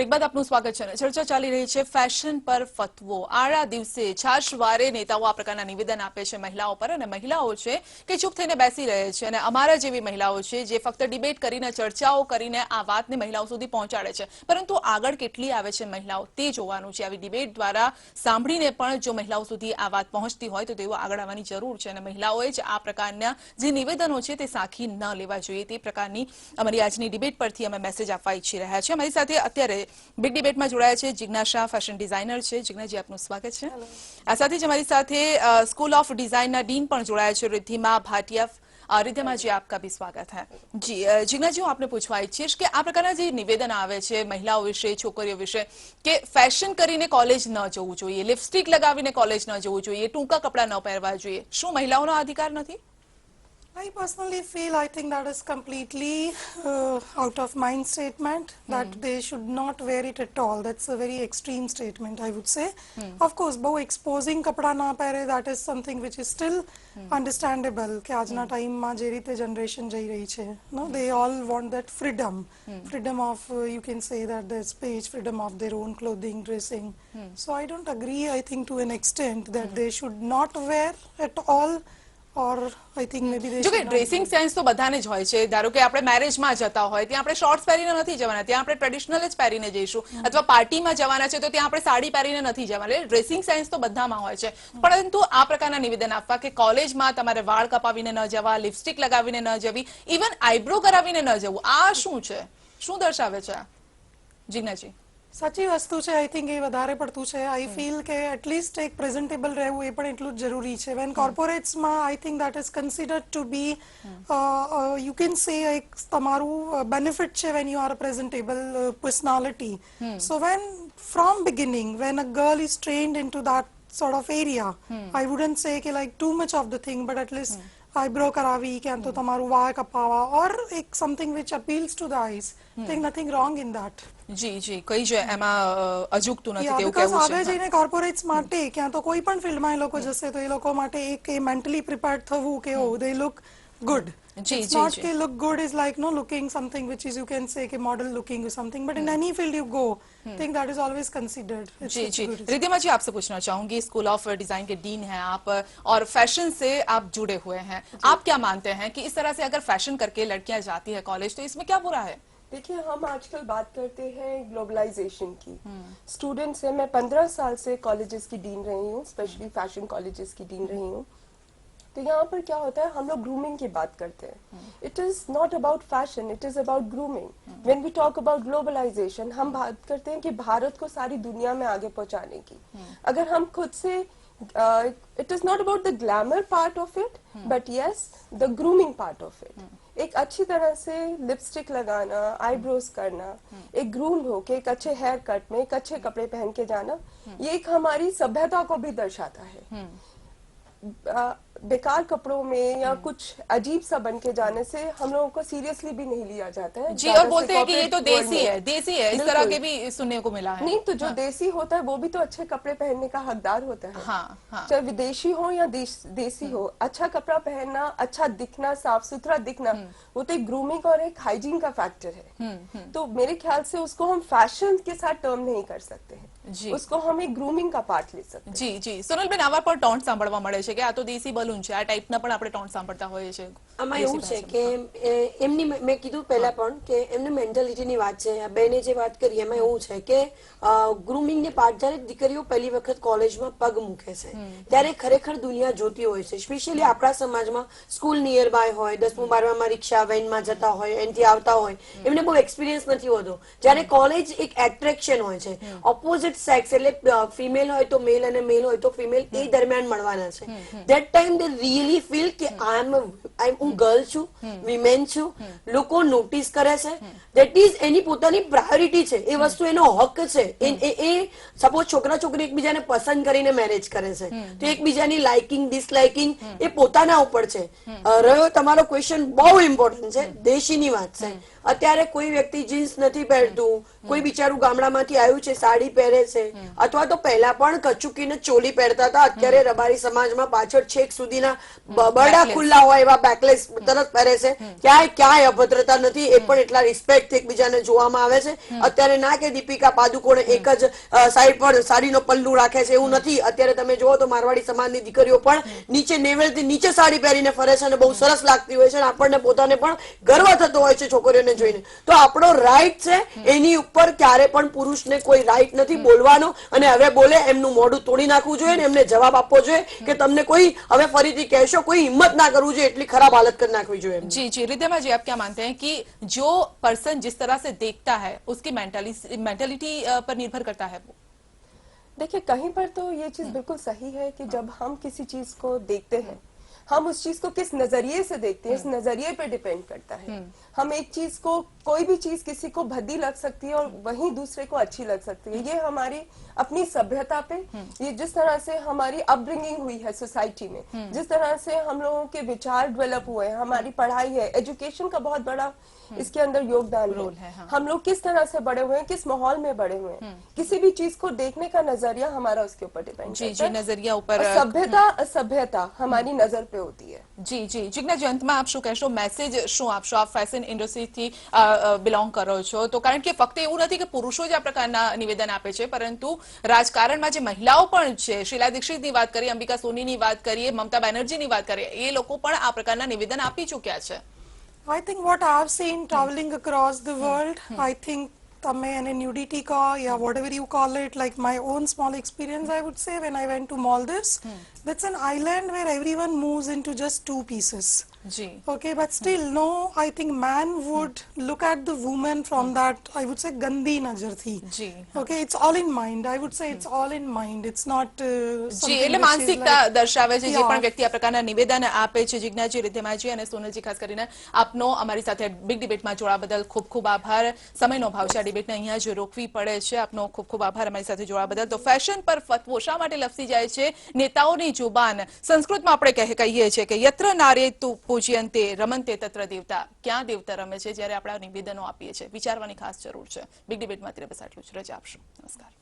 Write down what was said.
Break બાદ આપનું સ્વાગત છે. ચર્ચા ચાલી રહી છે ફેશન પર ફતવો. આડા દિવસે છાશવારે નેતાઓ આ પ્રકારના નિવેદન આપે છે મહિલાઓ પર, અને મહિલાઓ છે કે ચૂપ થઈને બેસી રહે છે, અને અમારા જેવી મહિલાઓ છે જે ફક્ત ડિબેટ કરીને, ચર્ચાઓ કરીને આ વાતને મહિલાઓ સુધી પહોંચાડે છે, પરંતુ આગળ કેટલી આવે છે મહિલાઓ તે જોવાનું છે. આવી ડિબેટ દ્વારા સાંભળીને પણ જો મહિલાઓ સુધી આ વાત પહોંચતી હોય તો તેઓ આગળ આવવાની જરૂર છે, અને મહિલાઓએ જ આ પ્રકારના જે નિવેદનો છે તે સાખી ન લેવા જોઈએ. તે પ્રકારની અમારી આજની ડિબેટ પરથી અમે મેસેજ આપવા ઈચ્છી રહ્યા છીએ. અમારી સાથે અત્યારે બિગ ડિબેટમાં જોડાયા છે જિજ્ઞા શાહ, ફેશન ડિઝાઇનર છે. જિજ્ઞાજી, આપનું સ્વાગત છે. આ સાથે જ અમારી સાથે स्कूल ऑफ डिजाइनના डीन પણ જોડાયા છે रिद्धिमा भाटिया. रिद्धिमा जी, आपका भी स्वागत है. जी जिग्ना जी, હું આપને પૂછવા ઈચ્છીશ કે આ પ્રકારના જે નિવેદન આવે છે મહિલાઓ વિશે, છોકરીઓ વિશે, કે ફેશન કરીને કોલેજ ન જવું જોઈએ, લિપસ્ટિક લગાવીને કોલેજ ન જવું જોઈએ, ટૂંકા કપડાં ન પહેરવા જોઈએ, શું મહિલાઓનો અધિકાર નથી? I personally feel I think that is completely out of mind statement that they should not wear it at all. That's a very extreme statement, I would say. Of course, bow exposing kapda na pehre, that is something which is still understandable. કે આજના ટાઈમમાં જે રીતે generation જઈ રહી છે, no, they all want that freedom, freedom of you can say that their speech, freedom of their own clothing, dressing. So I don't agree. I think to an extent that they should not wear at all. Or I think maybe they જો કે dressing sense તો બધાને જ હોય છે. ધારો કે આપણે મેરેજમાં જતા હોય ત્યાં આપણે શોર્ટ્સ પહેરીને નથી જવાના, ત્યાં આપણે ટ્રેડિશનલ જ પહેરીને જઈશું, અથવા પાર્ટીમાં જવાના છે તો ત્યાં આપણે સાડી પહેરીને નથી જવાના. એટલે ડ્રેસિંગ સેન્સ તો બધામાં હોય છે, પરંતુ આ પ્રકારના નિવેદન આપવા કે કોલેજમાં તમારે વાળ કપાવીને ન જવા, લિપસ્ટિક લગાવીને ન જવી, ઇવન આઈબ્રો કરાવીને ન જવું, આ શું છે, શું દર્શાવે છે? જિજ્ઞાજી, સાચી વસ્તુ છે. આઈ થિંક એ વધારે પડતું છે. આઈ ફીલ કે એટલીસ્ટ એક પ્રેઝન્ટેબલ રહેવું એ પણ એટલું જ જરૂરી છે. વેન કોર્પોરેટ્સમાં I think that is considered to be you can say એક તમારું બેનિફિટ છે when you are a presentable personality. So when from beginning when a girl is trained in to that sort of area, I wouldn't say કે like too much of the thing, but at least eyebrow કરાવી કે તો તમારું વાળ કપાવા, or એક something which appeals to the eyes. think nothing wrong in that. જી જી, કઈ છે એમાં અજુકતું નથી તેવું because કેવું આગળ છે. જઈને કોર્પોરેટ્સ માટે ક્યાં તો કોઈ પણ ફિલ્ડમાં એ લોકો જશે તો એ લોકો માટે એક મેન્ટલી પ્રિપેર્ડ થવું કે ઓ they look good. It's not કે look good is like no looking something which is you can say કે model looking or something, but in any field you go, think that is always considered. जी जी, रिद्धिमा जी, आपसे पूछना चाहूंगी, school of design के dean हैं आप और fashion से आप जुड़े हुए हैं, आप क्या मानते हैं कि इस तरह से अगर फैशन करके लड़कियां जाती है कॉलेज तो इसमें क्या बुरा है? देखिए, हम आजकल बात करते हैं ग्लोबलाइजेशन की. स्टूडेंट्स हैं, मैं 15 साल से कॉलेजेस की डीन रही हूँ, स्पेशली फैशन कॉलेजेस की डीन रही हूँ. तो यहाँ पर क्या होता है, हम लोग ग्रूमिंग की बात करते हैं. It is not about fashion, it is about grooming. When we talk about globalisation, हम बात करते हैं कि भारत को सारी दुनिया में आगे पहुंचाने की. अगर हम खुद से it is not about the glamour part of it, but yes the grooming part of it. एक अच्छी तरह से लिपस्टिक लगाना, आईब्रोज करना, एक ग्रूम हो के एक अच्छे हेयर कट में एक अच्छे कपड़े पहन के जाना, ये एक हमारी सभ्यता को भी दर्शाता है. बेकार कपड़ों में या कुछ अजीब सा बन के जाने से हम लोगों को सीरियसली भी नहीं लिया जाता है. जी, और बोलते हैं कि ये तो देसी है, देसी है, इस तरह के भी सुनने को मिला है. नहीं, तो जो देसी होता है वो भी तो अच्छे कपड़े पहनने का हकदार होता है. चाहे विदेशी हो या देसी हो, अच्छा कपड़ा पहनना, अच्छा दिखना, साफ सुथरा दिखना, वो तो एक ग्रूमिंग और एक हाइजीन का फैक्टर है. तो मेरे ख्याल से उसको हम फैशन के साथ टर्म नहीं कर सकते हैं. उसको हम एक ग्रूमिंग का पार्ट ले सकते हैं. જી જી, સોનલબેન, આવા પણ ટોન્ટ સાંભળવા મળે છે કે આ તો દેશી બલૂન છે, આ ટાઈપના પણ આપણે ટોન્ટ સાંભળતા હોઈએ છીએ. આમાં એવું છે કે એમની મેં કીધું પહેલા પણ કે એમની મેન્ટાલિટીની વાત છે. બેને જે વાત કરી એમાં એવું છે કે ગ્રૂમિંગની પાર્ટ જ્યારે દીકરીઓ પહેલી વખત કોલેજમાં પગ મૂકે છે ત્યારે ખરેખર દુનિયા જોતી હોય છે. સ્પેશિયલી આપણા સમાજમાં સ્કૂલ નિયર બાય હોય, 10મું 12મામાં રિક્ષા વેનમાં જતા હોય, એનાથી આવતા હોય, એમને બહુ એક્સપિરિયન્સ નથી હોતો. જ્યારે કોલેજ એક એટ્રેક્શન હોય છે, ઓપોઝિટ સેક્સ એટલે ફિમેલ હોય તો મેલ અને મેલ હોય તો ફિમેલ એ દરમિયાન મળવાના છે. That time they really feel કે હું ગર્લ છું, વિમેન છું, લોકો નોટિસ કરે છે. ધેટ ઇઝ એની પોતાની પ્રાયોરિટી છે, એ વસ્તુ એનો હક છે. એ સપોઝ છોકરા છોકરી એકબીજાને પસંદ કરીને મેરેજ કરે છે તો એકબીજાની લાઇકિંગ ડિસલાઇકિંગ એ પોતાના ઉપર છે. રહ્યો તમારો ક્વેશ્ચન બહુ ઇમ્પોર્ટન્ટ છે, દેશીની વાત છે. અત્યારે કોઈ વ્યક્તિ જીન્સ નથી પહેરતું, કોઈ બિચારું ગામડામાંથી આવ્યું છે સાડી પહેરે છે, અથવા તો પહેલા પણ કચુકીને ચોલી પહેરતા હતા, અત્યારે રબારી સમાજમાં પાછળ છેક સુધીના બરડા ખુલ્લા હોય એવા બેકલેસ તરત પહેરે છે. ક્યાંય અભદ્રતા નથી, એ પણ એટલા રિસ્પેક્ટ એકબીજાને જોવામાં આવે છે. અત્યારે ના કે દીપિકા પાદુકોણે એક જ સાઈડ પર સાડીનો પલ્લુ રાખે છે, એવું નથી. અત્યારે તમે જુઓ તો મારવાડી સમાજની દીકરીઓ પણ નીચે નેવેલથી નીચે સાડી પહેરીને ફરે છે અને બહુ સરસ લાગતી હોય છે અને આપણને પોતાને પણ ગર્વ થતો હોય છે છોકરીઓને જોઈને. તો આપણો રાઈટ છે, એની ઉપર ક્યારે પણ પુરુષને કોઈ રાઈટ નથી બોલવાનો, અને હવે બોલે એમનું મોઢું તોડી નાખવું જોઈએ ને એમને જવાબ આપવો જોઈએ કે તમને કોઈ હવે ફરીથી કહેશો, કોઈ હિંમત ના કરવું જોઈએ, એટલી ખરાબ હાલત કરી નાખવી જોઈએ. जी जी, रिद्धिमा जी, आप क्या मानते हैं कि जो पर्सन जिस तरह से देखता है उसकी मेंटालिटी पर निर्भर करता है वो? देखिए, कहीं पर तो ये चीज बिल्कुल सही है कि जब हम किसी चीज को देखते हैं, हम उस चीज को किस नजरिए से देखते हैं, इस नजरिए पे डिपेंड करता है. हम एक चीज को, कोई भी चीज किसी को भद्दी लग सकती है और वहीं दूसरे को अच्छी लग सकती है. ये हमारी अपनी सभ्यता पे, ये जिस तरह से हमारी अपब्रिंगिंग हुई है सोसाइटी में, जिस तरह से हम लोगों के विचार डेवलप हुए हैं, हमारी पढ़ाई है, एजुकेशन का बहुत बड़ा इसके अंदर योगदान रोल है. हाँ. हम लोग किस तरह से बड़े हुए हैं, किस माहौल में बड़े हुए हैं, किसी भी चीज को देखने का नजरिया हमारा उसके ऊपर डिपेंड जी करता जी, है. नजरिया ऊपर और सभ्यता असभ्यता हमारी नजर पे होती है. જી જી, જિજ્ઞાજી, અંતમાં આપ શું કહેશો, મેસેજ શું આપશો? આપ ફેશન ઇન્ડસ્ટ્રીથી બિલોંગ કરો છો, તો કારણ કે ફક્ત એવું નથી કે પુરુષો જ આ પ્રકારના નિવેદન આપે છે, પરંતુ રાજકારણમાં જે મહિલાઓ પણ છે, શીલા દીક્ષિતની વાત કરીએ, અંબિકા સોનીની વાત કરીએ, મમતા બેનર્જીની વાત કરીએ, એ લોકો પણ આ પ્રકારના નિવેદન આપી ચૂક્યા છે. I think what I've seen traveling across the world, I think તમે એને nudity કહો या whatever you call it, like my own small experience, I would say when I went to Maldives, that's an island where everyone moves into just two pieces. G. Okay, but still, no, I think man would look at the woman from that, I would say, gandhi nazar thi. G. Okay, it's all in mind. I would say it's all in mind. It's not G, something એટલે which is માનસિકતા like, દર્શાવે છે જે Yeah. પણ વ્યક્તિ આ પ્રકારના નિવેદન આપે છે. જિજ્ઞાજી, રિદ્ધિમાજી અને સોનલજી, ખાસ કરીને આપનો અમારી સાથે બિગ ડિબેટમાં જોડાવા બદલ ખૂબ ખૂબ આભાર. સમયનો અભાવ છે, આ ડિબેટને અહીંયા જ રોકવી પડે છે. આપનો ખૂબ ખૂબ આભાર અમારી સાથે જોડાવા બદલ. તો ફેશન પર ફતવો શા માટે લપસી જાય છે નેતાઓની જુબાન? સંસ્કૃતમાં આપણે કહીએ છીએ કે યત્ર નારે તુ પૂજ્યંતે રમંતે તત્ર દેવતા. ક્યાં દેવતા રમે છે જ્યારે આપણે નિવેદનો આપીએ છીએ? વિચારવાની ખાસ જરૂર છે. બિગ ડિબેટમાં અત્યારે બસ આટલું જ. રજા આપશો. નમસ્કાર.